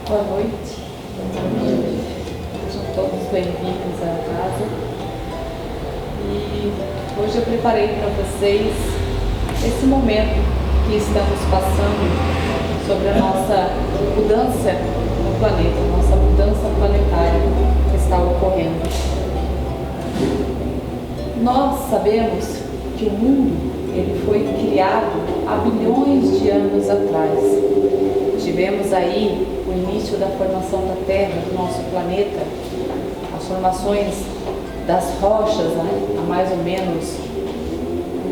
Boa noite. Sejam todos bem-vindos à casa. E hoje eu preparei para vocês esse momento que estamos passando sobre a nossa mudança no planeta, nossa mudança planetária que está ocorrendo. Nós sabemos que o mundo ele foi criado há bilhões de anos atrás. Tivemos aí o início da formação da Terra, do nosso planeta, as formações das rochas, há mais ou menos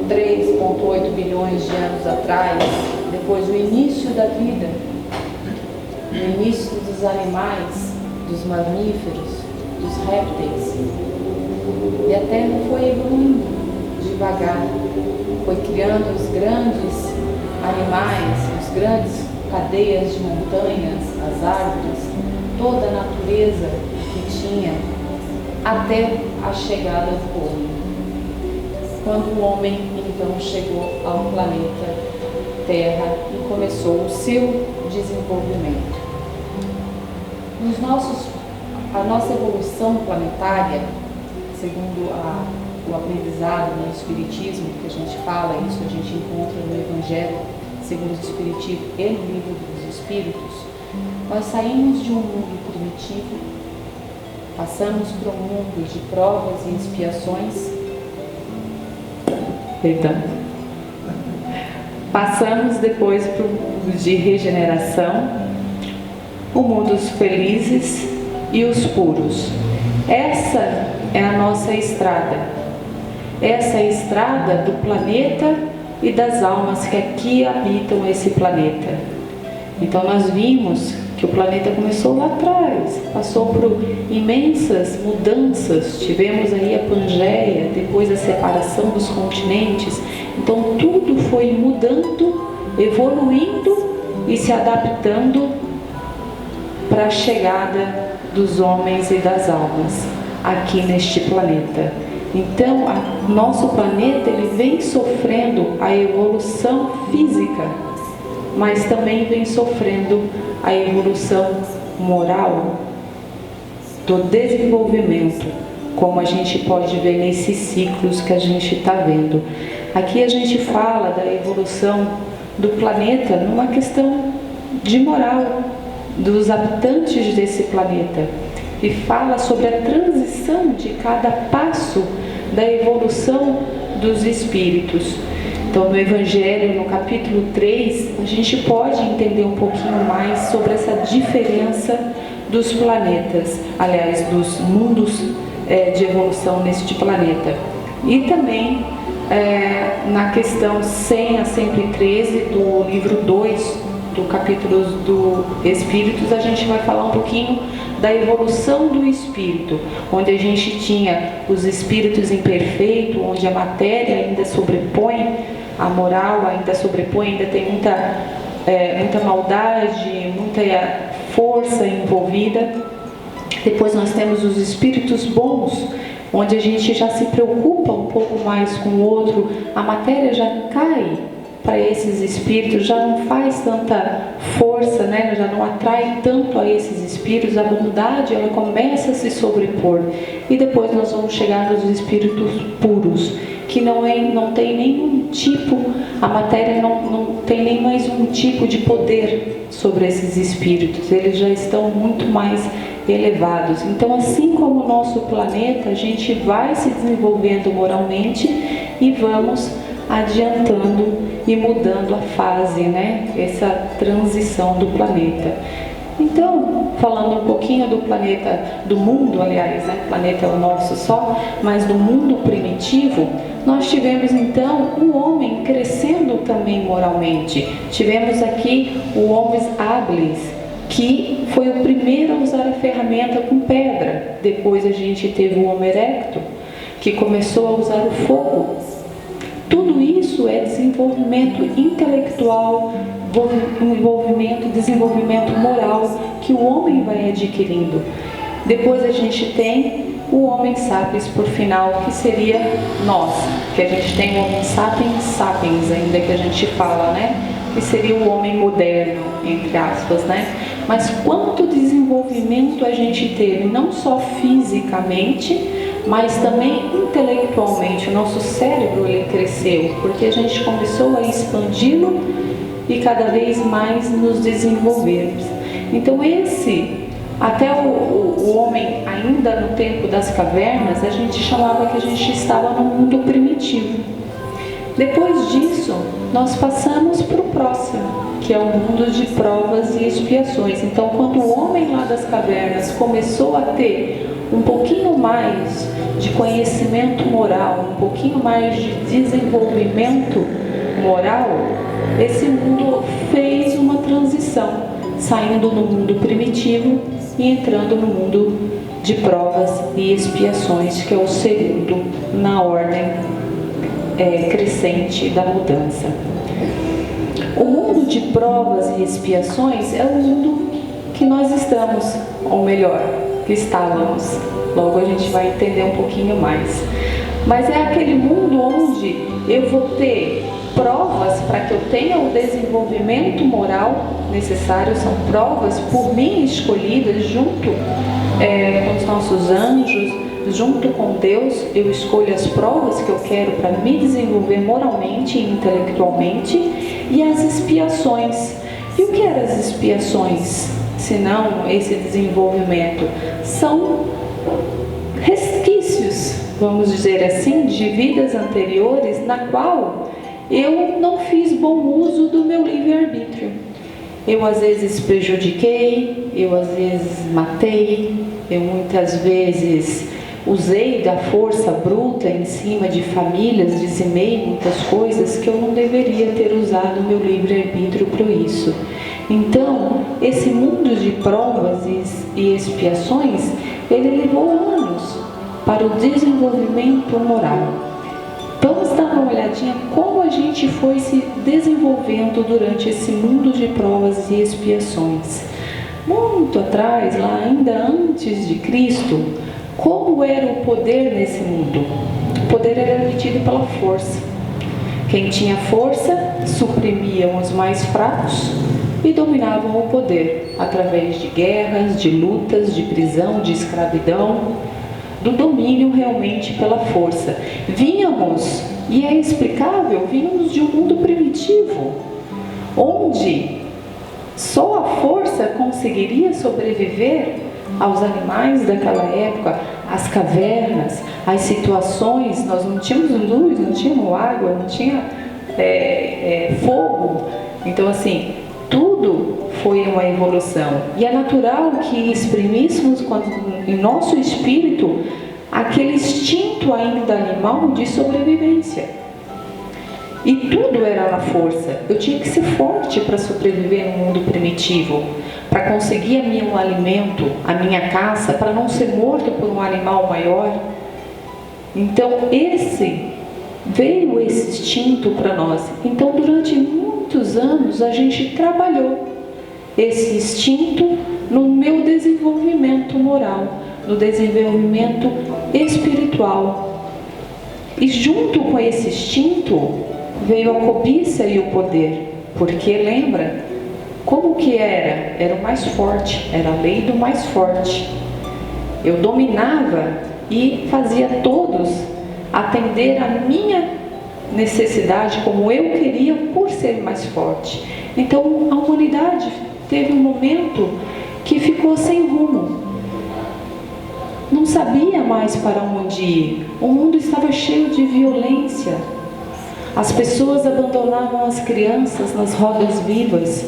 3,8 bilhões de anos atrás, depois o início da vida, o início dos animais, dos mamíferos, dos répteis. E a Terra foi evoluindo devagar, foi criando os grandes animais, os grandes cadeias de montanhas, as árvores, toda a natureza que tinha, até a chegada do homem. Quando o homem então chegou ao planeta Terra e começou o seu desenvolvimento. A nossa evolução planetária, segundo o aprendizado no Espiritismo, que a gente fala, isso a gente encontra no Evangelho segundo o Espiritismo e no Livro dos Espíritos, nós saímos de um mundo primitivo, passamos para um mundo de provas e expiações, passamos depois para o mundo de regeneração, o mundo dos felizes e os puros. Essa é a nossa estrada. Essa é a estrada do planeta e das almas que aqui habitam esse planeta. Então nós vimos que o planeta começou lá atrás, passou por imensas mudanças, tivemos aí a Pangeia, depois a separação dos continentes. Então tudo foi mudando, evoluindo e se adaptando para a chegada dos homens e das almas aqui neste planeta. Então, nosso planeta ele vem sofrendo a evolução física, mas também vem sofrendo a evolução moral do desenvolvimento, como a gente pode ver nesses ciclos que a gente está vendo. Aqui a gente fala da evolução do planeta numa questão de moral dos habitantes desse planeta e fala sobre a transição de cada passo da evolução dos espíritos. Então, no Evangelho, no capítulo 3, a gente pode entender um pouquinho mais sobre essa diferença dos planetas, aliás, dos mundos de evolução neste planeta. E também na questão 100 a 113 do livro 2, do capítulo do Espíritos, a gente vai falar um pouquinho da evolução do espírito, onde a gente tinha os espíritos imperfeitos, onde a matéria ainda sobrepõe, a moral ainda sobrepõe, ainda tem muita maldade, muita força envolvida. Depois nós temos os espíritos bons, onde a gente já se preocupa um pouco mais com o outro, a matéria já cai para esses espíritos, já não faz tanta força, já não atrai tanto a esses espíritos, a bondade ela começa a se sobrepor. E depois nós vamos chegar nos espíritos puros, que não tem nenhum tipo, a matéria não tem nem mais um tipo de poder sobre esses espíritos, eles já estão muito mais elevados. Então, assim como o nosso planeta, a gente vai se desenvolvendo moralmente e vamos adiantando e mudando a fase, essa transição do planeta. Então, falando um pouquinho do planeta, do mundo, aliás, o planeta é o nosso só, mas do mundo primitivo, nós tivemos então o homem crescendo também moralmente. Tivemos aqui o Homo habilis, que foi o primeiro a usar a ferramenta com pedra. Depois a gente teve o Homo erecto, que começou a usar o fogo. Tudo isso é desenvolvimento intelectual, desenvolvimento moral que o homem vai adquirindo. Depois a gente tem o Homo sapiens por final, que seria nós, que a gente tem o Homo sapiens sapiens ainda que a gente fala, que seria o homem moderno, entre aspas, né? Mas quanto desenvolvimento a gente teve, não só fisicamente, mas também intelectualmente. O nosso cérebro, ele cresceu, porque a gente começou a expandi-lo e cada vez mais nos desenvolvermos. Então até o homem, ainda no tempo das cavernas, a gente chamava que a gente estava no mundo primitivo. Depois disso, nós passamos para o próximo, que é o mundo de provas e expiações. Então, quando o homem lá das cavernas começou a ter um pouquinho mais de conhecimento moral, um pouquinho mais de desenvolvimento moral, esse mundo fez uma transição, saindo do mundo primitivo e entrando no mundo de provas e expiações, que é o segundo na ordem crescente da mudança. O mundo de provas e expiações é o mundo que nós estamos, ou melhor, que estávamos. Logo a gente vai entender um pouquinho mais. Mas é aquele mundo onde eu vou ter provas para que eu tenha o desenvolvimento moral necessário. São provas por mim escolhidas junto com os nossos anjos, junto com Deus. Eu escolho as provas que eu quero para me desenvolver moralmente e intelectualmente, e as expiações. E o que eram as expiações, se não esse desenvolvimento? São resquícios, vamos dizer assim, de vidas anteriores na qual eu não fiz bom uso do meu livre-arbítrio. Eu às vezes prejudiquei, eu às vezes matei, eu muitas vezes usei da força bruta em cima de famílias, dizimei muitas coisas que eu não deveria ter usado o meu livre-arbítrio para isso. Então, esse mundo de provas e expiações, ele levou anos para o desenvolvimento moral. Vamos dar uma olhadinha como a gente foi se desenvolvendo durante esse mundo de provas e expiações. Muito atrás, lá ainda antes de Cristo, como era o poder nesse mundo? O poder era obtido pela força. Quem tinha força suprimiam os mais fracos e dominavam o poder através de guerras, de lutas, de prisão, de escravidão, do domínio realmente pela força. Vínhamos, e é explicável, vínhamos de um mundo primitivo, onde só a força conseguiria sobreviver aos animais daquela época, às cavernas, às situações. Nós não tínhamos luz, não tínhamos água, não tinha fogo. Então, assim, tudo foi uma evolução. E é natural que exprimíssemos em nosso espírito aquele instinto ainda animal de sobrevivência. E tudo era na força. Eu tinha que ser forte para sobreviver no mundo primitivo, para conseguir meu alimento, a minha caça, para não ser morto por um animal maior. Então veio esse instinto para nós. Então, durante muitos anos a gente trabalhou esse instinto no meu desenvolvimento moral, no desenvolvimento espiritual. E junto com esse instinto veio a cobiça e o poder, porque lembra como que era? Era o mais forte, era a lei do mais forte. Eu dominava e fazia todos atender a minha necessidade como eu queria, por ser mais forte. Então a humanidade teve um momento que ficou sem rumo, não sabia mais para onde ir. O mundo estava cheio de violência, as pessoas abandonavam as crianças nas rodas vivas.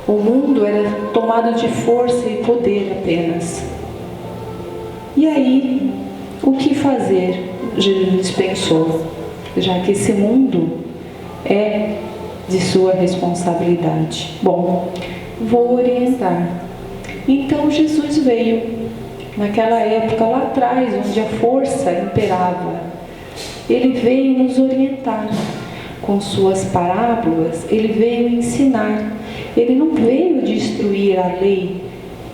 O mundo era tomado de força e poder apenas. E aí, o que fazer? Jesus pensou, já que esse mundo é de sua responsabilidade. Bom, vou orientar. Então Jesus veio, naquela época lá atrás, onde a força imperava. Ele veio nos orientar. Com suas parábolas, ele veio ensinar. Ele não veio destruir a lei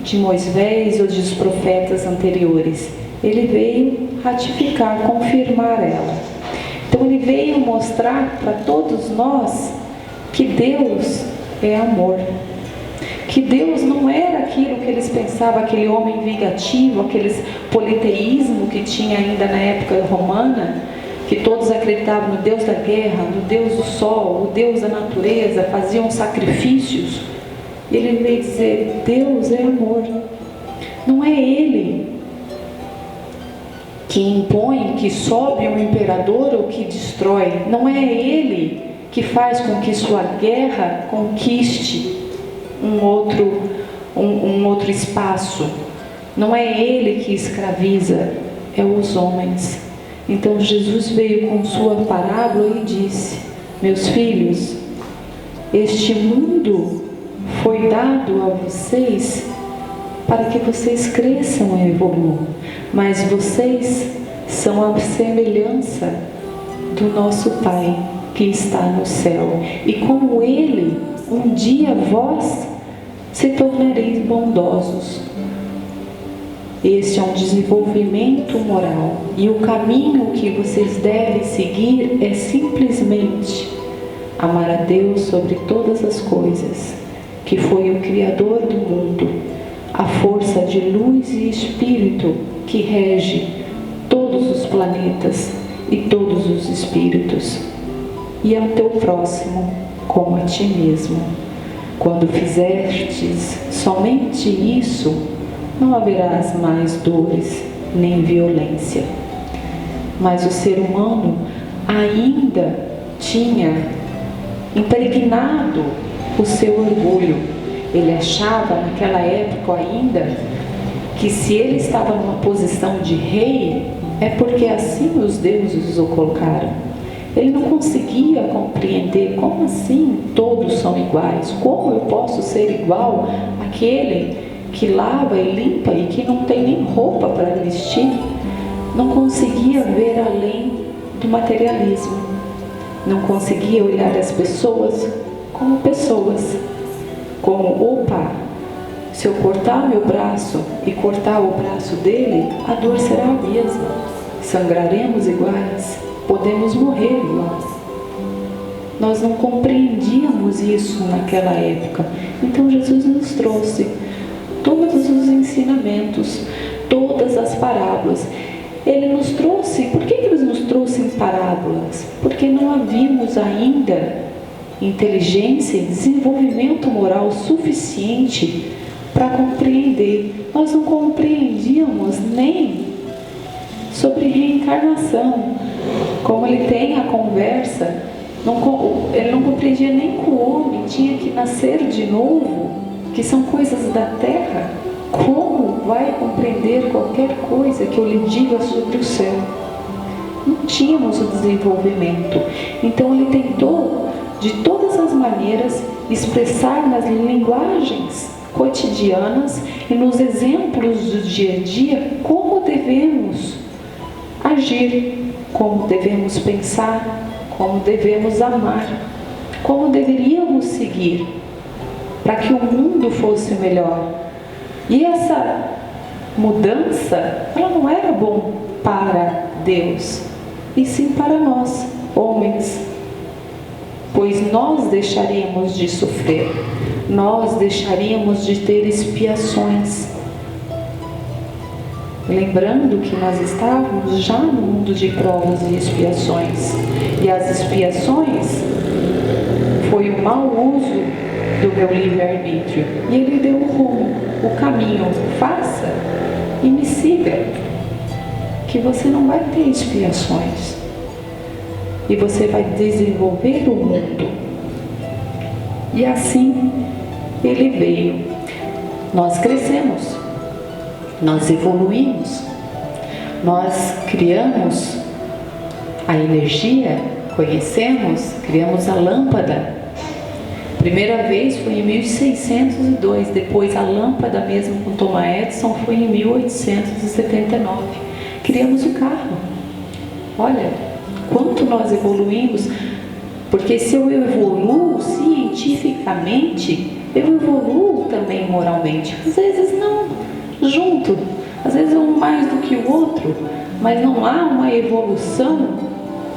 de Moisés ou dos profetas anteriores. Ele veio ratificar, confirmar ela. Então ele veio mostrar para todos nós que Deus é amor. Que Deus não era aquilo que eles pensavam, aquele homem vingativo, aquele politeísmo que tinha ainda na época romana, que todos acreditavam no Deus da guerra, no Deus do sol, o Deus da natureza, faziam sacrifícios. Ele veio dizer, Deus é amor. Não é Ele que impõe, que sobe um imperador ou que destrói. Não é Ele que faz com que sua guerra conquiste um outro espaço. Não é Ele que escraviza, é os homens. Então Jesus veio com sua parábola e disse, meus filhos, este mundo foi dado a vocês para que vocês cresçam e evoluam, mas vocês são a semelhança do nosso Pai que está no céu, e como Ele, um dia vós se tornareis bondosos. Este é um desenvolvimento moral, e o caminho que vocês devem seguir é simplesmente amar a Deus sobre todas as coisas, que foi o Criador do mundo, a força de luz e espírito que rege todos os planetas e todos os espíritos, e ao teu próximo como a ti mesmo. Quando fizestes somente isso, não haverás mais dores nem violência. Mas o ser humano ainda tinha impregnado o seu orgulho. Ele achava naquela época ainda que se ele estava numa posição de rei, é porque assim os deuses o colocaram. Ele não conseguia compreender, como assim todos são iguais? Como eu posso ser igual àquele que lava e limpa e que não tem nem roupa para vestir? Não conseguia ver além do materialismo. Não conseguia olhar as pessoas como pessoas. Como, opa, se eu cortar meu braço e cortar o braço dele, a dor será a mesma. Sangraremos iguais, podemos morrer iguais. Nós não compreendíamos isso naquela época. Então Jesus nos trouxe todos os ensinamentos, todas as parábolas. Ele nos trouxe, por que Ele nos trouxe em parábolas? Porque não havíamos ainda inteligência e desenvolvimento moral suficiente para compreender. Nós não compreendíamos nem sobre reencarnação. Como ele tem a conversa, ele não compreendia nem que o homem tinha que nascer de novo, que são coisas da terra. Como vai compreender qualquer coisa que eu lhe diga sobre o céu? Não tínhamos o desenvolvimento. Então ele tentou, de todas as maneiras, expressar nas linguagens cotidianas e nos exemplos do dia a dia como devemos agir, como devemos pensar, como devemos amar, como deveríamos seguir para que o mundo fosse melhor. E essa mudança, ela não era bom para Deus, e sim para nós, homens, pois nós deixaríamos de sofrer, nós deixaríamos de ter expiações. Lembrando que nós estávamos já no mundo de provas e expiações, e as expiações foi o mau uso do meu livre-arbítrio, e ele deu o rumo, o caminho. Faça e me siga, que você não vai ter expiações, e você vai desenvolver o mundo. E assim ele veio. Nós crescemos, nós evoluímos, nós criamos a energia, conhecemos, criamos a lâmpada. Primeira vez foi em 1602, depois a lâmpada mesmo com Thomas Edison foi em 1879. Criamos o carro. Olha, quanto nós evoluímos, porque se eu evoluo cientificamente, eu evoluo também moralmente. Às vezes não junto, às vezes um mais do que o outro, mas não há uma evolução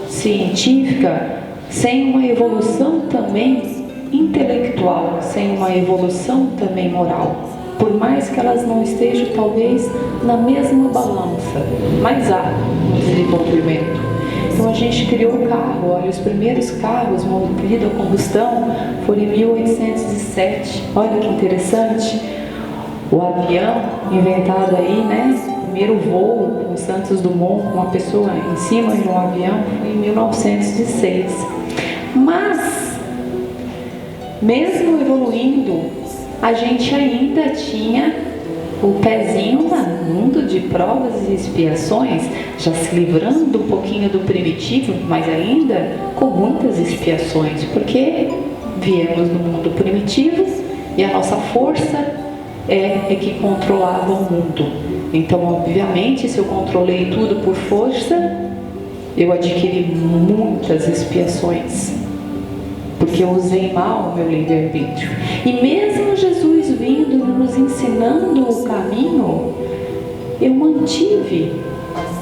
científica sem uma evolução também intelectual sem uma evolução também moral, por mais que elas não estejam talvez na mesma balança, mas há um desenvolvimento. Então a gente criou o carro. Olha, os primeiros carros movidos a combustão foram em 1807. Olha que interessante. O avião inventado aí, né? O primeiro voo com Santos Dumont, com uma pessoa em cima de um avião, foi em 1906. Mas, mesmo evoluindo, a gente ainda tinha o pezinho no mundo de provas e expiações, já se livrando um pouquinho do primitivo, mas ainda com muitas expiações, porque viemos do mundo primitivo e a nossa força é que controlava o mundo. Então, obviamente, se eu controlei tudo por força, eu adquiri muitas expiações, porque eu usei mal o meu livre-arbítrio. E mesmo Jesus vindo, nos ensinando o caminho, eu mantive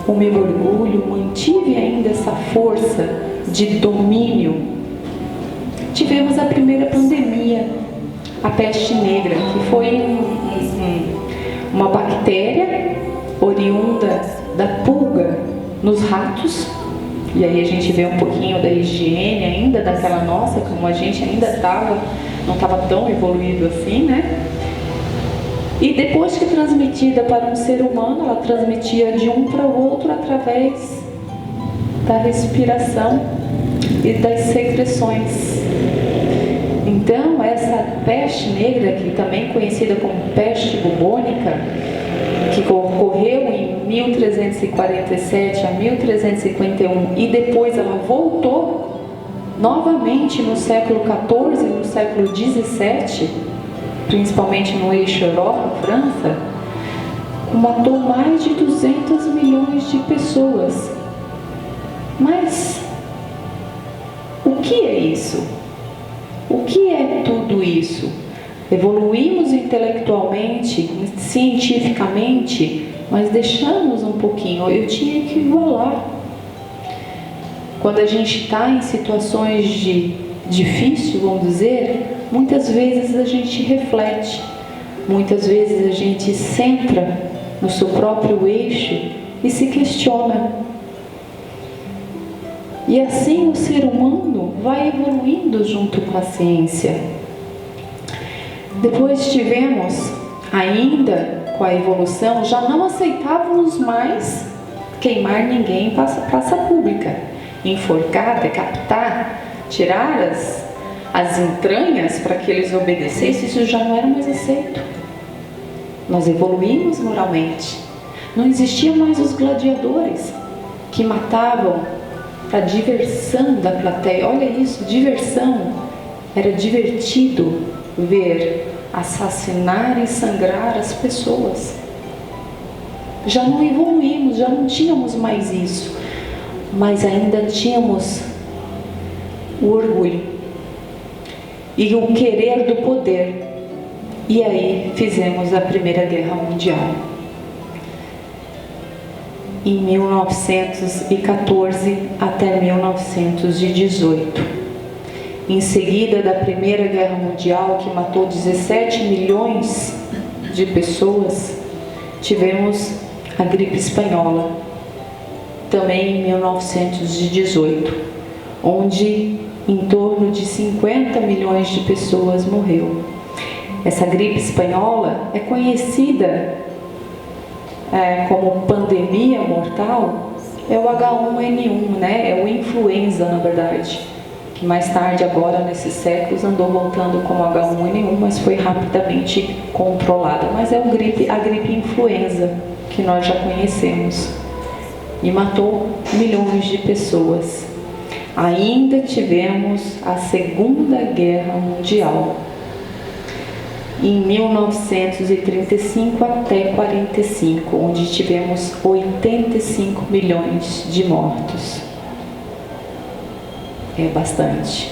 o meu orgulho, mantive ainda essa força de domínio. Tivemos a primeira pandemia, a peste negra, que foi uma bactéria oriunda da pulga nos ratos. E aí a gente vê um pouquinho da higiene ainda daquela nossa, como a gente ainda não estava tão evoluído assim, né? E depois que transmitida para um ser humano, ela transmitia de um para o outro através da respiração e das secreções. Então, essa peste negra, que também conhecida como peste bubônica, que ocorreu em 1347 a 1351 e depois ela voltou novamente no século XIV e no século XVII, principalmente no eixo Europa-França, matou mais de 200 milhões de pessoas. Mas o que é isso? O que é tudo isso? Evoluímos intelectualmente, cientificamente, mas deixamos um pouquinho. Eu tinha que igualar. Quando a gente está em situações de difícil, vamos dizer, muitas vezes a gente reflete, muitas vezes a gente centra no seu próprio eixo e se questiona. E assim o ser humano vai evoluindo junto com a ciência. Depois tivemos, ainda com a evolução, já não aceitávamos mais queimar ninguém em praça pública, enforcar, decapitar, tirar as entranhas para que eles obedecessem. Isso já não era mais aceito. Nós evoluímos moralmente. Não existiam mais os gladiadores que matavam para diversão da plateia. Olha isso, diversão. Era divertido ver assassinar e sangrar as pessoas. Já não evoluímos, já não tínhamos mais isso, mas ainda tínhamos o orgulho e o querer do poder. E aí fizemos a Primeira Guerra Mundial. Em 1914 até 1918. Em seguida da Primeira Guerra Mundial, que matou 17 milhões de pessoas, tivemos a gripe espanhola, também em 1918, onde em torno de 50 milhões de pessoas morreu. Essa gripe espanhola é conhecida como pandemia mortal, é o H1N1, né? É o influenza, na verdade, que mais tarde, agora nesses séculos, andou voltando como H1N1, mas foi rapidamente controlada. Mas é a gripe influenza, que nós já conhecemos, e matou milhões de pessoas. Ainda tivemos a Segunda Guerra Mundial, em 1935 até 45, onde tivemos 85 milhões de mortos. É bastante.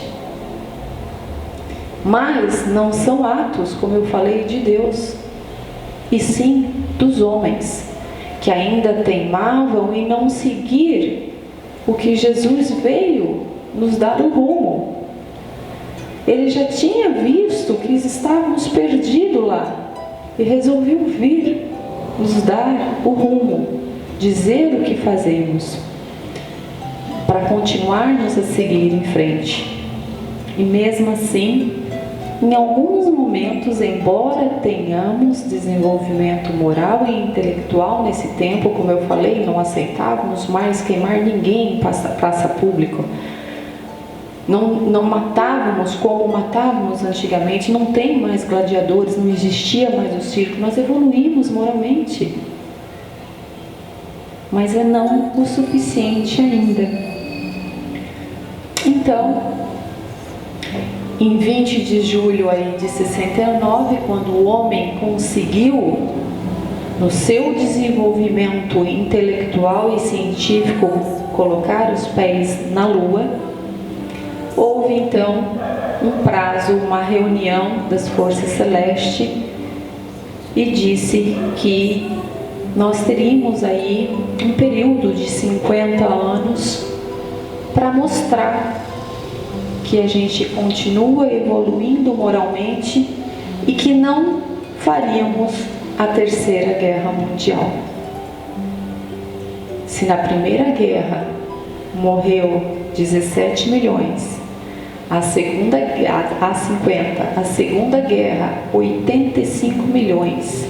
Mas não são atos, como eu falei, de Deus, e sim dos homens, que ainda teimavam em não seguir o que Jesus veio nos dar o rumo. Ele já tinha visto que estávamos perdidos lá e resolveu vir nos dar o rumo, dizer o que fazemos, para continuarmos a seguir em frente. E mesmo assim, em alguns momentos, embora tenhamos desenvolvimento moral e intelectual nesse tempo, como eu falei, não aceitávamos mais queimar ninguém em praça pública, não matávamos como matávamos antigamente, não tem mais gladiadores, não existia mais o circo, nós evoluímos moralmente, mas é não o suficiente ainda. Então, em 20 de julho aí de 69, quando o homem conseguiu, no seu desenvolvimento intelectual e científico, colocar os pés na Lua, houve então um prazo, uma reunião das forças celestes e disse que nós teríamos aí um período de 50 anos para mostrar que a gente continua evoluindo moralmente e que não faríamos a Terceira Guerra Mundial. Se na Primeira Guerra morreu 17 milhões, a Segunda Guerra 85 milhões,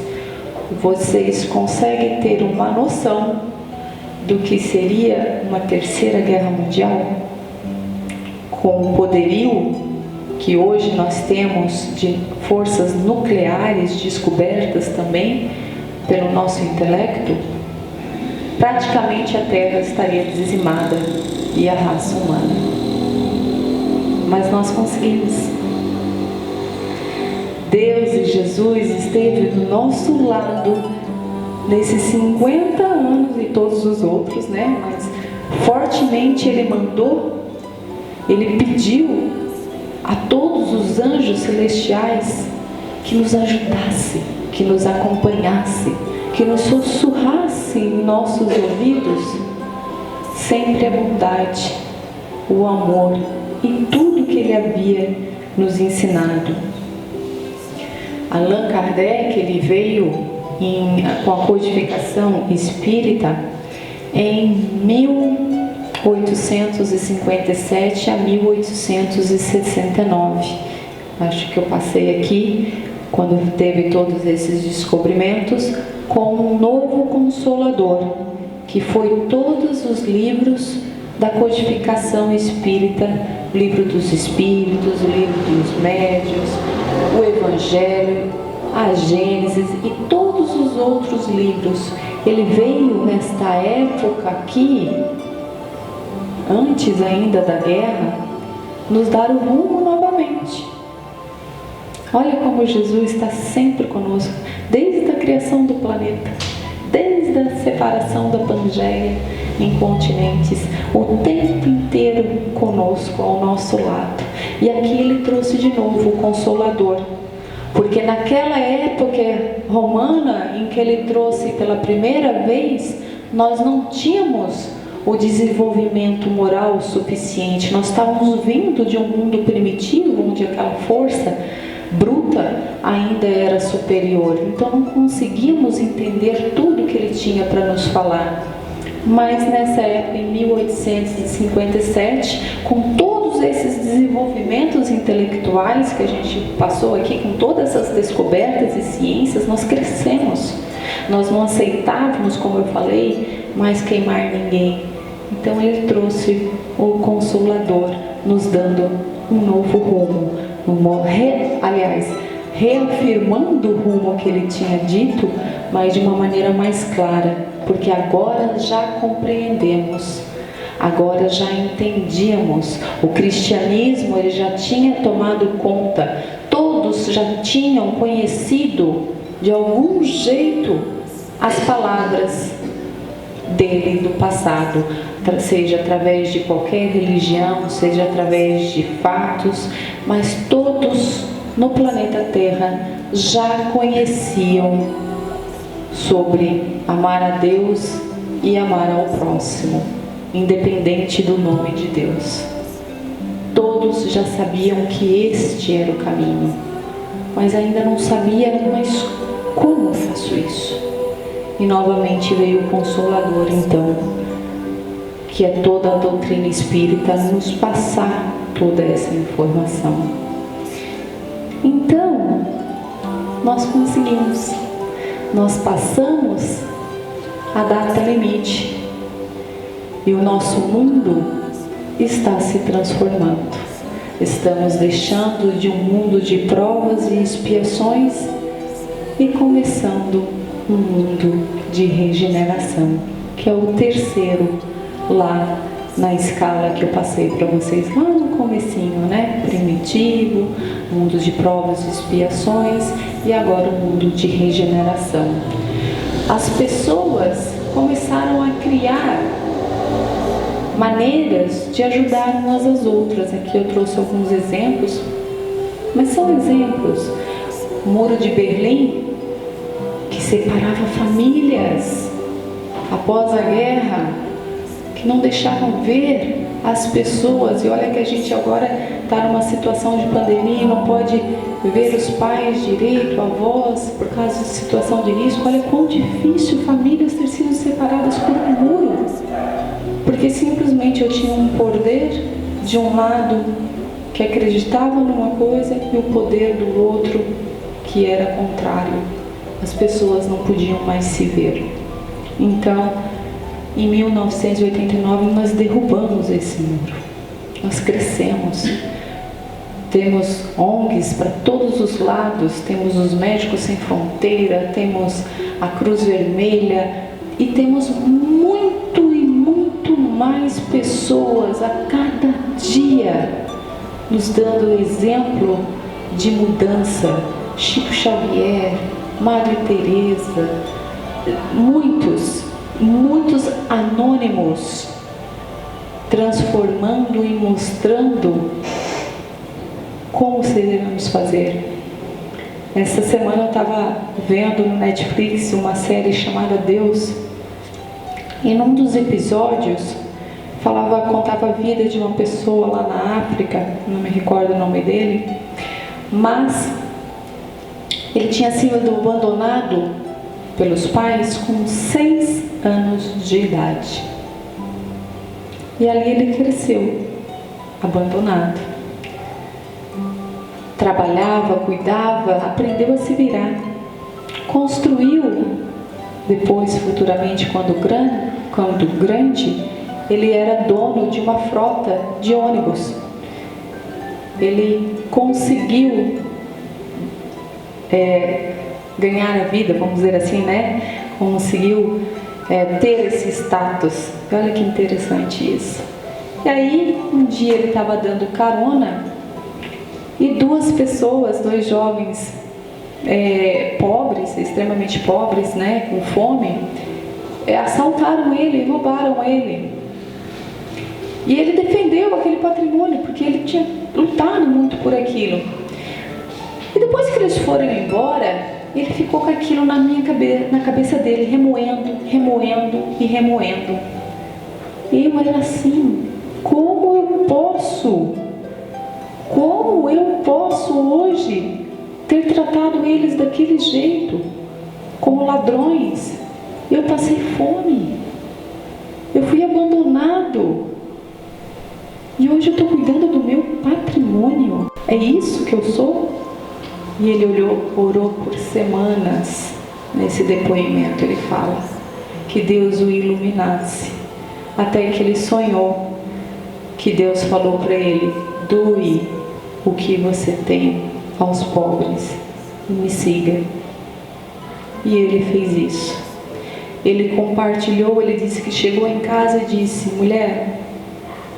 vocês conseguem ter uma noção do que seria uma Terceira Guerra Mundial? Com o poderio que hoje nós temos de forças nucleares descobertas também pelo nosso intelecto, praticamente a Terra estaria dizimada e a raça humana. Mas nós conseguimos. Deus e Jesus esteve do nosso lado nesses 50 anos e todos os outros, né? Mas fortemente Ele mandou, Ele pediu a todos os anjos celestiais que nos ajudasse, que nos acompanhasse, que nos sussurrasse em nossos ouvidos sempre a bondade, o amor e tudo que Ele havia nos ensinado. Allan Kardec, ele veio com a codificação espírita em 1857 a 1869. Acho que eu passei aqui, quando teve todos esses descobrimentos, com um novo Consolador, que foi todos os livros da codificação espírita, o livro dos Espíritos, o livro dos Médiuns, o Evangelho, a Gênesis e todos os outros livros. Ele veio nesta época aqui, antes ainda da guerra, nos dar o rumo novamente. Olha como Jesus está sempre conosco, desde a criação do planeta, desde a separação da Pangeia em continentes, o tempo inteiro conosco, ao nosso lado. E aqui Ele trouxe de novo o Consolador, porque naquela época romana em que Ele trouxe pela primeira vez, nós não tínhamos o desenvolvimento moral suficiente. Nós estávamos vindo de um mundo primitivo, onde aquela força bruta ainda era superior. Então não conseguimos entender tudo que Ele tinha para nos falar. Mas nessa época, em 1857, com todos esses desenvolvimentos intelectuais que a gente passou aqui, com todas essas descobertas e ciências, nós crescemos. Nós não aceitávamos, como eu falei, mais queimar ninguém. Então Ele trouxe o Consolador, nos dando um novo rumo, reafirmando o rumo que Ele tinha dito, mas de uma maneira mais clara, porque agora já compreendemos, agora já entendíamos. O cristianismo, ele já tinha tomado conta, todos já tinham conhecido de algum jeito as palavras dele do passado, seja através de qualquer religião, seja através de fatos, mas todos no planeta Terra já conheciam sobre amar a Deus e amar ao próximo, independente do nome de Deus. Todos Todos já sabiam que este era o caminho, mas ainda não sabia, mas como eu faço isso? E novamente veio o Consolador, então, que é toda a doutrina espírita, nos passar toda essa informação. Então, nós conseguimos, nós passamos a data limite e o nosso mundo está se transformando. Estamos deixando de um mundo de provas e expiações e começando um mundo de regeneração, que é o terceiro lá na escala que eu passei para vocês lá no comecinho, né? Primitivo, mundo de provas e expiações e agora o mundo de regeneração. As pessoas começaram a criar maneiras de ajudar umas às outras. Aqui eu trouxe alguns exemplos, mas são exemplos. O Muro de Berlim, que separava famílias após a guerra, que não deixavam ver as pessoas. E olha que a gente agora está numa situação de pandemia e não pode ver os pais direito, avós, por causa de situação de risco. Olha quão difícil famílias ter sido separadas por um muro, porque simplesmente eu tinha um poder de um lado que acreditava numa coisa e o poder do outro que era contrário. As pessoas não podiam mais se ver. Então, em 1989 nós derrubamos esse muro, nós crescemos, temos ONGs para todos os lados, temos os Médicos Sem Fronteira, temos a Cruz Vermelha e temos muito e muito mais pessoas a cada dia nos dando exemplo de mudança. Chico Xavier, Madre Teresa, muitos anônimos, transformando e mostrando como devemos fazer. Essa semana eu estava vendo no Netflix uma série chamada Deus, e num dos episódios contava a vida de uma pessoa lá na África, não me recordo o nome dele, mas ele tinha sido abandonado pelos pais com 6 anos de idade. E ali ele cresceu, abandonado. Trabalhava, cuidava, aprendeu a se virar. Construiu, depois, futuramente, quando grande, ele era dono de uma frota de ônibus. Ele conseguiu ganhar a vida, vamos dizer assim, né? Conseguiu ter esse status. Olha que interessante isso. E aí, um dia ele estava dando carona e 2 pessoas, 2 jovens pobres, extremamente pobres, né? Com fome, assaltaram ele, roubaram ele. E ele defendeu aquele patrimônio, porque ele tinha lutado muito por aquilo. E depois que eles foram embora, ele ficou com aquilo na cabeça dele, remoendo e remoendo. E eu era assim, como eu posso hoje ter tratado eles daquele jeito, como ladrões? Eu passei fome, eu fui abandonado, e hoje eu estou cuidando do meu patrimônio. É isso que eu sou? E ele orou por semanas. Nesse depoimento ele fala que Deus o iluminasse, até que ele sonhou que Deus falou para ele: doe o que você tem aos pobres e me siga. E ele fez isso. Ele compartilhou, ele disse que chegou em casa e disse: mulher,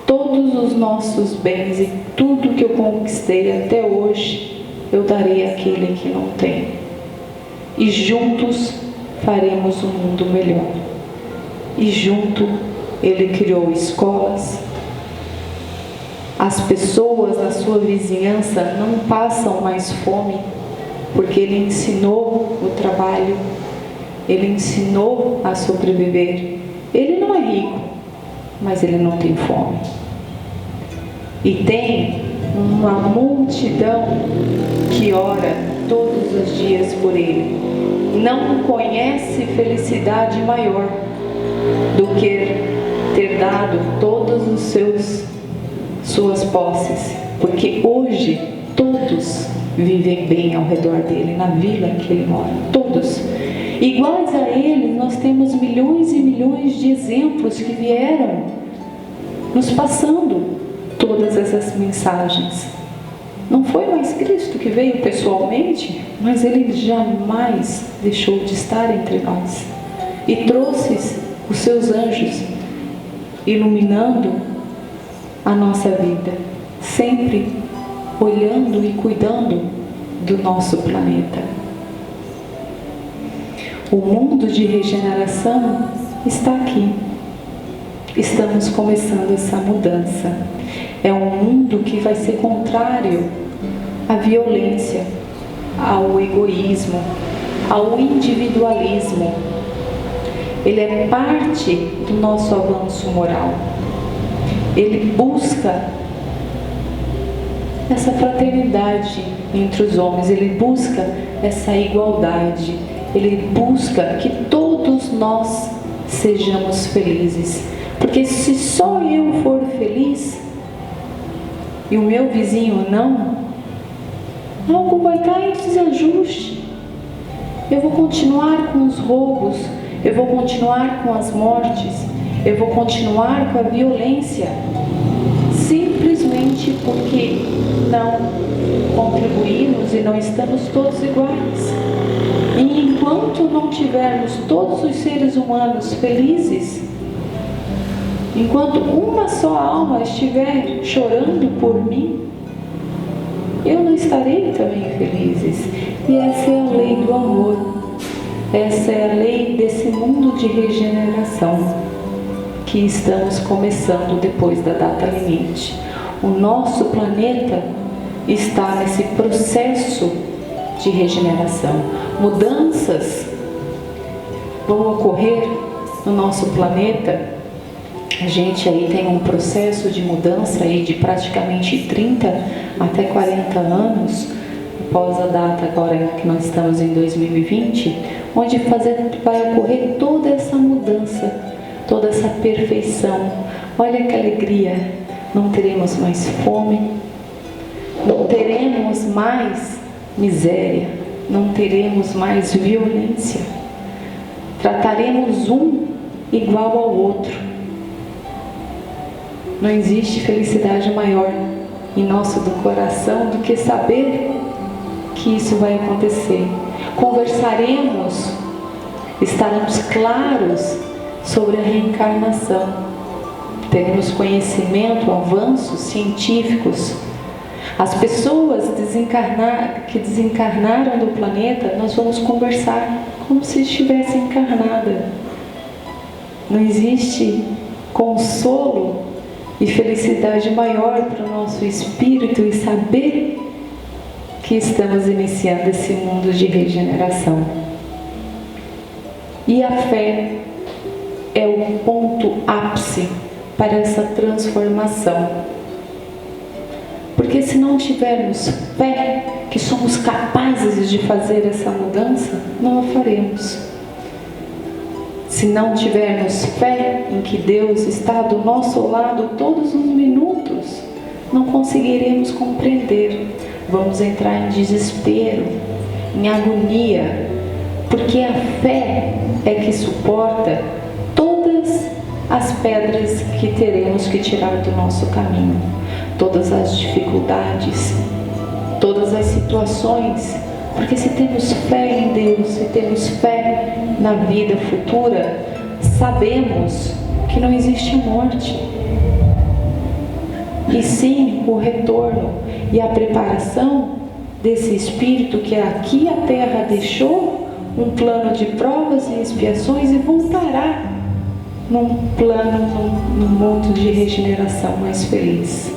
todos os nossos bens e tudo que eu conquistei até hoje eu darei àquele que não tem, e juntos faremos um mundo melhor. E junto ele criou escolas. As pessoas na sua vizinhança não passam mais fome, porque ele ensinou o trabalho, ele ensinou a sobreviver. Ele não é rico, mas ele não tem fome. E tem uma multidão que ora todos os dias por Ele. Não conhece felicidade maior do que ter dado todos os suas posses, porque hoje todos vivem bem ao redor dele, na vila em que ele mora, todos. Iguais a ele, nós temos milhões e milhões de exemplos que vieram nos passando todas essas mensagens. Não foi mais Cristo que veio pessoalmente, mas Ele jamais deixou de estar entre nós e trouxe os seus anjos iluminando a nossa vida, sempre olhando e cuidando do nosso planeta. O mundo de regeneração está aqui. Estamos começando essa mudança. É um mundo que vai ser contrário à violência, ao egoísmo, ao individualismo. Ele é parte do nosso avanço moral. Ele busca essa fraternidade entre os homens, ele busca essa igualdade, ele busca que todos nós sejamos felizes. Porque se só eu for feliz e o meu vizinho não, algo vai estar em desajuste. Eu vou continuar com os roubos, eu vou continuar com as mortes, eu vou continuar com a violência, simplesmente porque não contribuímos e não estamos todos iguais. E enquanto não tivermos todos os seres humanos felizes, enquanto uma só alma estiver chorando por mim, eu não estarei também felizes. E essa é a lei do amor. Essa é a lei desse mundo de regeneração que estamos começando depois da data limite. O nosso planeta está nesse processo de regeneração. Mudanças vão ocorrer no nosso planeta. A gente aí tem um processo de mudança aí de praticamente 30 até 40 anos, após a data agora que nós estamos em 2020, onde vai ocorrer toda essa mudança, toda essa perfeição. Olha que alegria! Não teremos mais fome, não teremos mais miséria, não teremos mais violência. Trataremos um igual ao outro. Não existe felicidade maior em nosso coração do que saber que isso vai acontecer. Conversaremos, estaremos claros sobre a reencarnação. Teremos conhecimento, avanços científicos. As pessoas que desencarnaram do planeta, nós vamos conversar como se estivesse encarnada. Não existe consolo e felicidade maior para o nosso espírito e saber que estamos iniciando esse mundo de regeneração. E a fé é o ponto ápice para essa transformação. Porque se não tivermos fé que somos capazes de fazer essa mudança, não a faremos. Se não tivermos fé em que Deus está do nosso lado todos os minutos, não conseguiremos compreender. Vamos entrar em desespero, em agonia, porque a fé é que suporta todas as pedras que teremos que tirar do nosso caminho, todas as dificuldades, todas as situações. Porque se temos fé em Deus, se temos fé na vida futura, sabemos que não existe morte. E sim o retorno e a preparação desse Espírito que aqui a Terra deixou um plano de provas e expiações e voltará num plano, num mundo de regeneração mais feliz.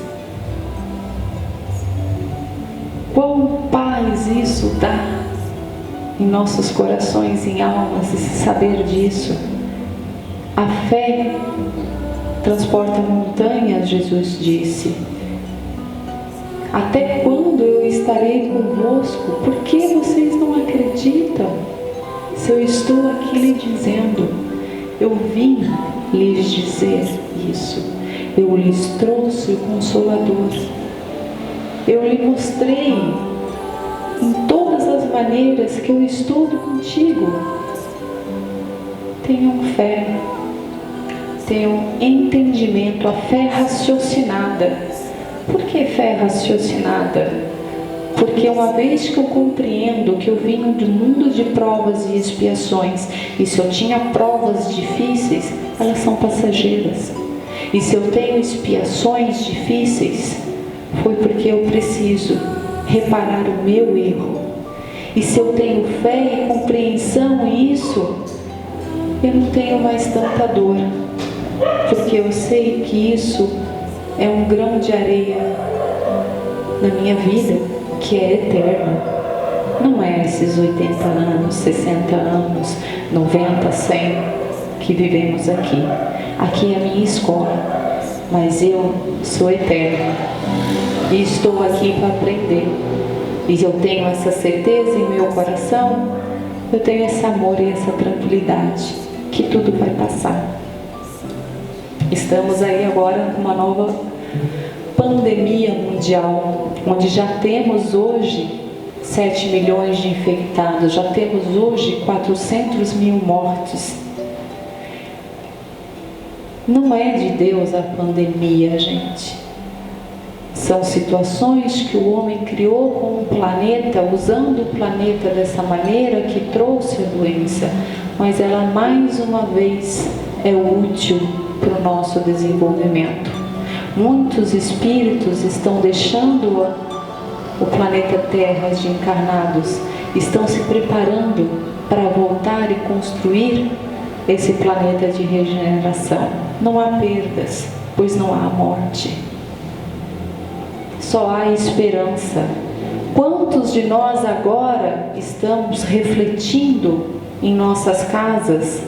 Quão paz isso dá em nossos corações, em almas, esse saber disso. A fé transporta montanhas, Jesus disse. Até quando eu estarei convosco? Por que vocês não acreditam? Se eu estou aqui lhe dizendo, eu vim lhes dizer isso. Eu lhes trouxe o Consolador. Eu lhe mostrei em todas as maneiras que eu estou contigo. Tenham fé, tenham entendimento, a fé raciocinada. Por que fé raciocinada? Porque uma vez que eu compreendo que eu vim do mundo de provas e expiações, e se eu tinha provas difíceis, elas são passageiras. E se eu tenho expiações difíceis, foi porque eu preciso reparar o meu erro. E se eu tenho fé e compreensão nisso, eu não tenho mais tanta dor, porque eu sei que isso é um grão de areia na minha vida, que é eterno. Não é esses 80 anos, 60 anos, 90, 100 que vivemos aqui. Aqui é a minha escola, mas eu sou eterna e estou aqui para aprender. E eu tenho essa certeza em meu coração, eu tenho esse amor e essa tranquilidade, que tudo vai passar. Estamos aí agora com uma nova pandemia mundial, onde já temos hoje 7 milhões de infectados, já temos hoje 400 mil mortes. Não é de Deus a pandemia, gente. São situações que o homem criou com o planeta, usando o planeta dessa maneira, que trouxe a doença. Mas ela mais uma vez é útil para o nosso desenvolvimento. Muitos espíritos estão deixando o planeta Terra de encarnados, estão se preparando para voltar e construir esse planeta de regeneração. Não há perdas, pois não há morte. Só há esperança. Quantos de nós agora estamos refletindo em nossas casas,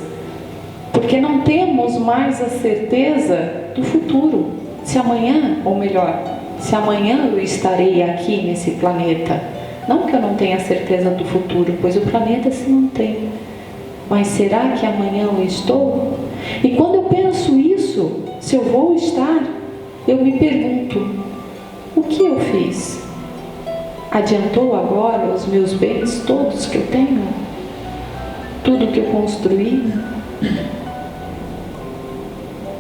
porque não temos mais a certeza do futuro, se amanhã, ou melhor, se amanhã eu estarei aqui nesse planeta. Não que eu não tenha certeza do futuro, pois o planeta se mantém, mas será que amanhã eu estou? E quando eu penso isso, se eu vou estar, eu me pergunto, o que eu fiz? Adiantou agora os meus bens todos que eu tenho? Tudo que eu construí?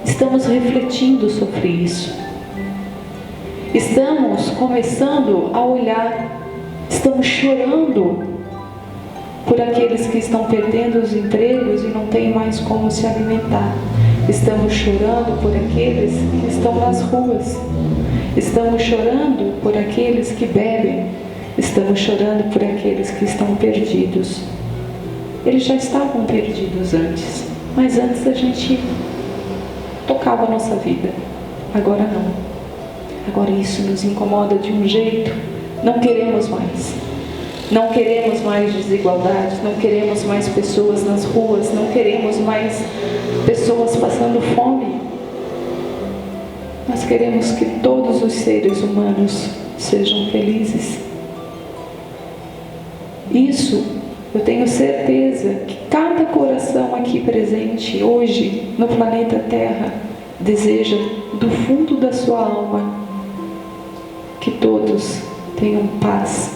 Estamos refletindo sobre isso. Estamos começando a olhar. Estamos chorando por aqueles que estão perdendo os empregos e não têm mais como se alimentar. Estamos chorando por aqueles que estão nas ruas. Estamos chorando por aqueles que bebem. Estamos chorando por aqueles que estão perdidos. Eles já estavam perdidos antes, mas antes a gente tocava a nossa vida. Agora não. Agora isso nos incomoda de um jeito. Não queremos mais. Não queremos mais desigualdade, não queremos mais pessoas nas ruas, não queremos mais pessoas passando fome. Nós queremos que todos os seres humanos sejam felizes. Isso eu tenho certeza que cada coração aqui presente hoje no planeta Terra deseja do fundo da sua alma que todos tenham paz,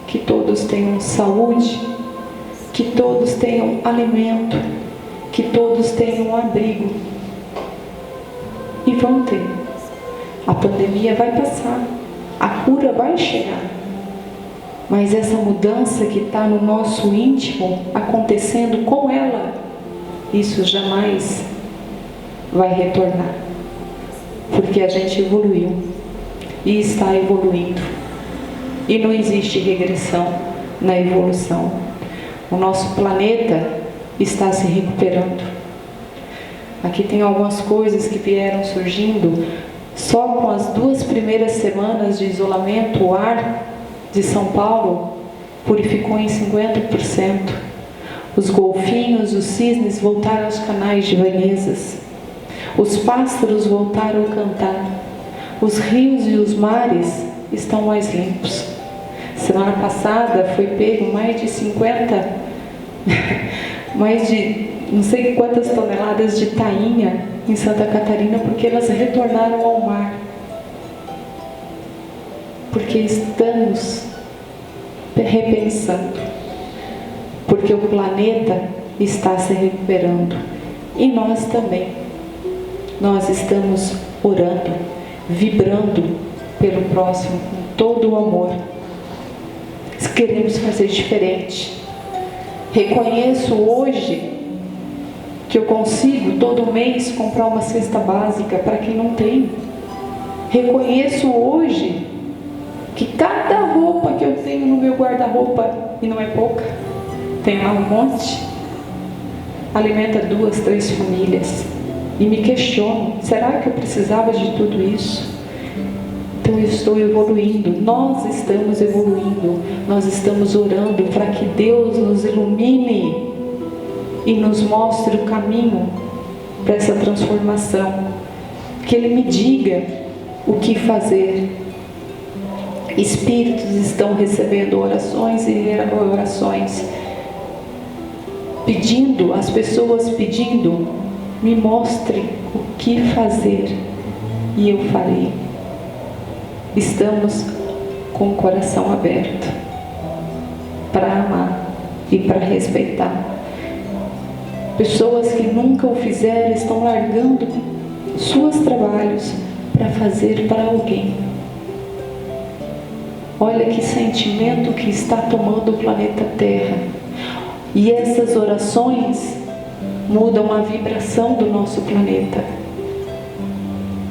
que todos tenham saúde, que todos tenham alimento, que todos tenham abrigo. E vão ter. A pandemia vai passar, a cura vai chegar. Mas essa mudança que está no nosso íntimo, acontecendo com ela, isso jamais vai retornar. Porque a gente evoluiu e está evoluindo. E não existe regressão na evolução. O nosso planeta está se recuperando. Aqui tem algumas coisas que vieram surgindo. Só com as 2 primeiras semanas de isolamento, o ar de São Paulo purificou em 50%. Os golfinhos, os cisnes voltaram aos canais de Venezas. Os pássaros voltaram a cantar. Os rios e os mares estão mais limpos. Semana passada foi pego mais de 50, mais de não sei quantas toneladas de tainha em Santa Catarina, porque elas retornaram ao mar. Porque estamos repensando, porque o planeta está se recuperando e nós também. Nós estamos orando, vibrando pelo próximo com todo o amor. Queremos fazer diferente. Reconheço hoje que eu consigo todo mês comprar uma cesta básica para quem não tem. Reconheço hoje que cada roupa que eu tenho no meu guarda-roupa, e não é pouca, tem lá um monte, alimenta 2, 3 famílias. E me questiono, será que eu precisava de tudo isso? Então eu estou evoluindo, nós estamos evoluindo, nós estamos orando para que Deus nos ilumine e nos mostre o caminho para essa transformação, que Ele me diga o que fazer. Espíritos estão recebendo orações e orações, pedindo, as pessoas pedindo, me mostre o que fazer e eu farei. Estamos com o coração aberto para amar e para respeitar. Pessoas que nunca o fizeram estão largando seus trabalhos para fazer para alguém. Olha que sentimento que está tomando o planeta Terra. E essas orações mudam a vibração do nosso planeta.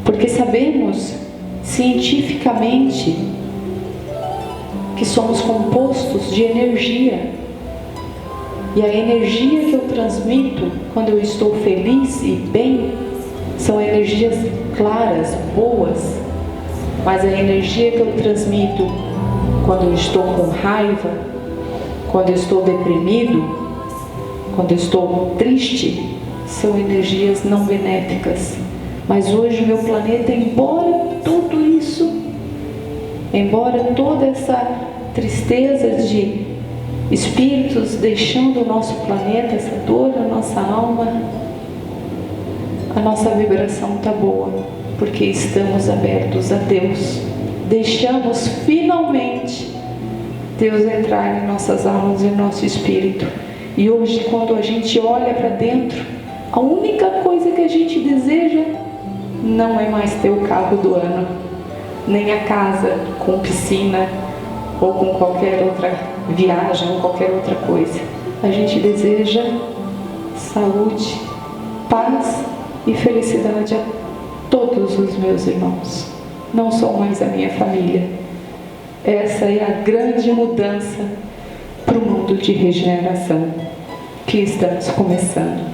Porque sabemos cientificamente que somos compostos de energia. E a energia que eu transmito quando eu estou feliz e bem são energias claras, boas. Mas a energia que eu transmito quando eu estou com raiva, quando eu estou deprimido, quando eu estou triste, são energias não benéficas. Mas hoje meu planeta, embora tudo isso, embora toda essa tristeza de espíritos deixando o nosso planeta, essa dor na nossa alma, a nossa vibração está boa, porque estamos abertos a Deus. Deixamos finalmente Deus entrar em nossas almas e nosso espírito. E hoje, quando a gente olha para dentro, a única coisa que a gente deseja não é mais ter o carro do ano, nem a casa com piscina ou com qualquer outra viagem ou qualquer outra coisa. A gente deseja saúde, paz e felicidade a todos os meus irmãos. Não são mais a minha família. Essa é a grande mudança para o mundo de regeneração que estamos começando.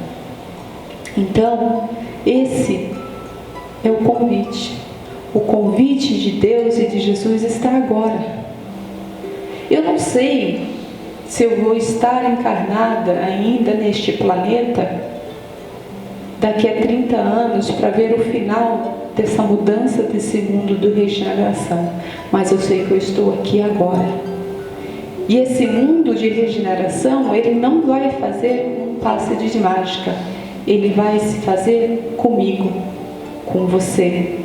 Então, esse é o convite. O convite de Deus e de Jesus está agora. Eu não sei se eu vou estar encarnada ainda neste planeta daqui a 30 anos para ver o final dessa mudança desse mundo de regeneração. Mas eu sei que eu estou aqui agora. E esse mundo de regeneração, ele não vai fazer um passe de mágica. Ele vai se fazer comigo, com você,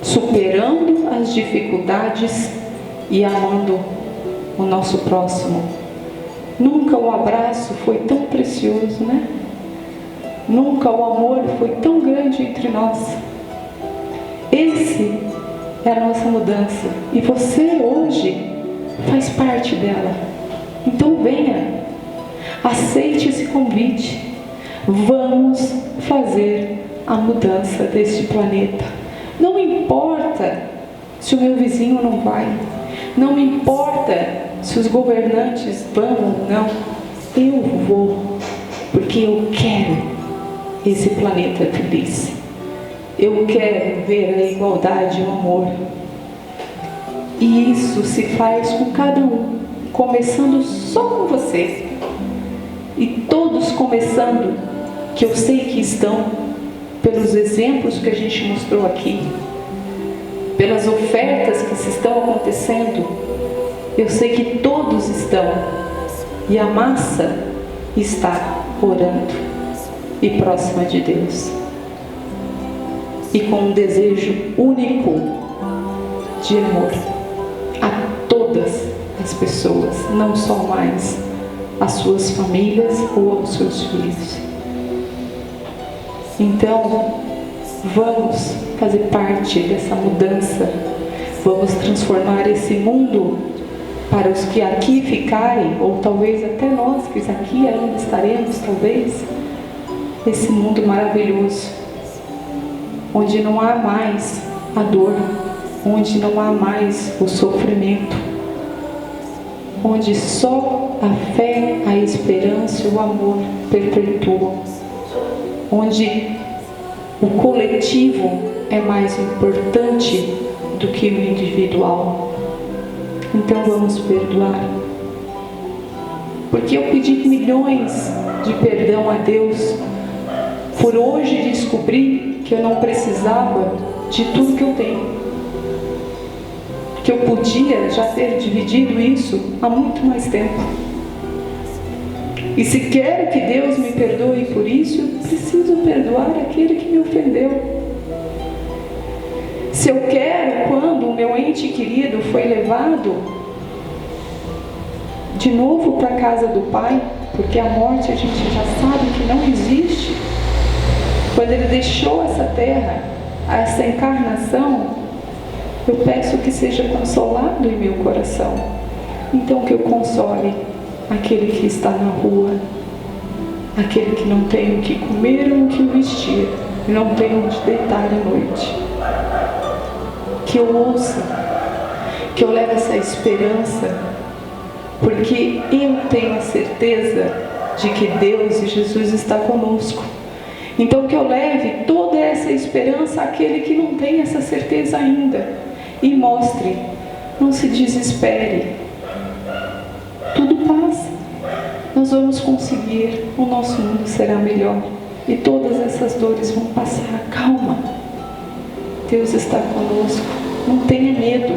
superando as dificuldades e amando o nosso próximo. Nunca o abraço foi tão precioso, né? Nunca o amor foi tão grande entre nós. Esse é a nossa mudança. E você hoje faz parte dela. Então venha, aceite esse convite. Vamos fazer a mudança deste planeta. Não importa se o meu vizinho não vai. Não me importa se os governantes vão ou não. Eu vou, porque eu quero esse planeta feliz. Eu quero ver a igualdade e o amor. E isso se faz com cada um, começando só com você. E todos começando, que eu sei que estão, pelos exemplos que a gente mostrou aqui, pelas ofertas que se estão acontecendo, eu sei que todos estão, e a massa está orando e próxima de Deus, e com um desejo único de amor a todas as pessoas, não só mais às suas famílias ou aos seus filhos. Então, vamos fazer parte dessa mudança, vamos transformar esse mundo para os que aqui ficarem, ou talvez até nós que aqui ainda estaremos, talvez, esse mundo maravilhoso, onde não há mais a dor, onde não há mais o sofrimento, onde só a fé, a esperança e o amor perpetuam, onde o coletivo é mais importante do que o individual. Então vamos perdoar, porque eu pedi milhões de perdão a Deus por hoje descobrir que eu não precisava de tudo que eu tenho, que eu podia já ter dividido isso há muito mais tempo. E se quero que Deus me perdoe por isso, eu preciso perdoar aquele que me ofendeu. Se eu quero, quando o meu ente querido foi levado de novo para a casa do Pai, porque a morte a gente já sabe que não existe, quando ele deixou essa terra, essa encarnação, eu peço que seja consolado em meu coração. Então que eu console aquele que está na rua, aquele que não tem o que comer ou o que vestir, não tem onde deitar à noite. Que eu ouça, que eu leve essa esperança, porque eu tenho a certeza de que Deus e Jesus está conosco. Então que eu leve toda essa esperança àquele que não tem essa certeza ainda, e mostre, não se desespere, tudo passa, nós vamos conseguir, o nosso mundo será melhor, e todas essas dores vão passar. Calma, Deus está conosco, não tenha medo,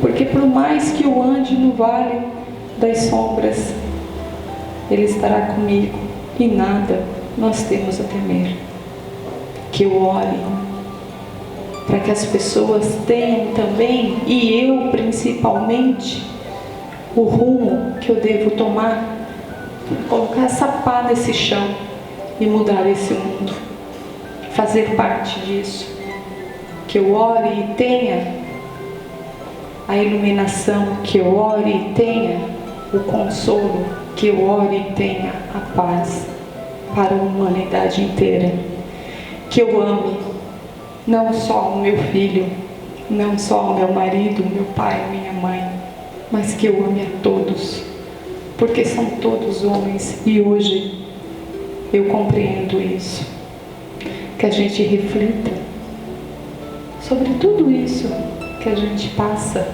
porque por mais que eu ande no vale das sombras, Ele estará comigo, e nada nós temos a temer. Que eu ore para que as pessoas tenham também, e eu principalmente, o rumo que eu devo tomar, colocar essa pá nesse chão e mudar esse mundo, fazer parte disso. Que eu ore e tenha a iluminação, que eu ore e tenha o consolo, que eu ore e tenha a paz para a humanidade inteira. Que eu ame não só o meu filho, não só o meu marido, meu pai, minha mãe, mas que eu ame a todos, porque são todos homens, e hoje eu compreendo isso. Que a gente reflita sobre tudo isso que a gente passa,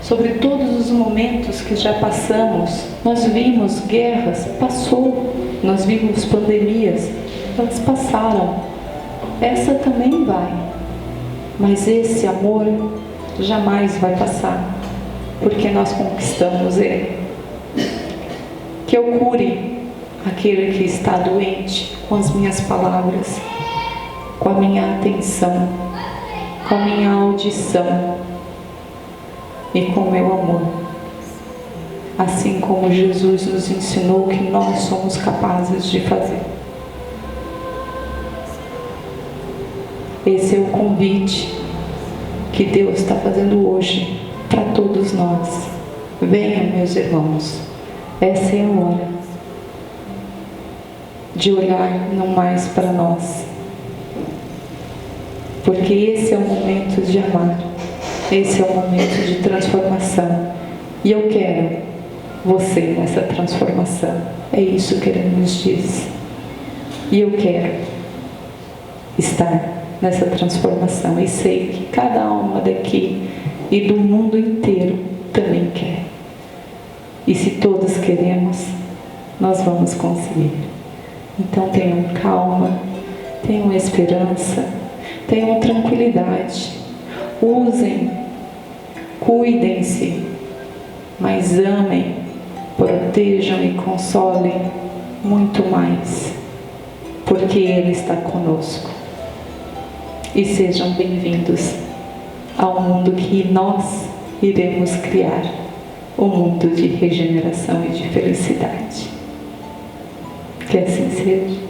sobre todos os momentos que já passamos. Nós vimos guerras, passou. Nós vimos pandemias, elas passaram. Essa também vai. Mas esse amor jamais vai passar, porque nós conquistamos ele. Que eu cure aquele que está doente com as minhas palavras, com a minha atenção, com a minha audição e com o meu amor. Assim como Jesus nos ensinou que nós somos capazes de fazer. Esse é o convite que Deus está fazendo hoje para todos nós. Venham, meus irmãos, essa é a hora de olhar não mais para nós, porque esse é o momento de amar, esse é o momento de transformação, e eu quero você nessa transformação. É isso que Ele nos diz, e eu quero estar nessa transformação, e sei que cada alma daqui e do mundo inteiro também quer. E se todos queremos, nós vamos conseguir. Então tenham calma, tenham esperança, tenham tranquilidade. usem, cuidem-se, mas amem, protejam e consolem muito mais, porque Ele está conosco. E sejam bem-vindos ao mundo que nós iremos criar, o mundo de regeneração e de felicidade. Que assim seja.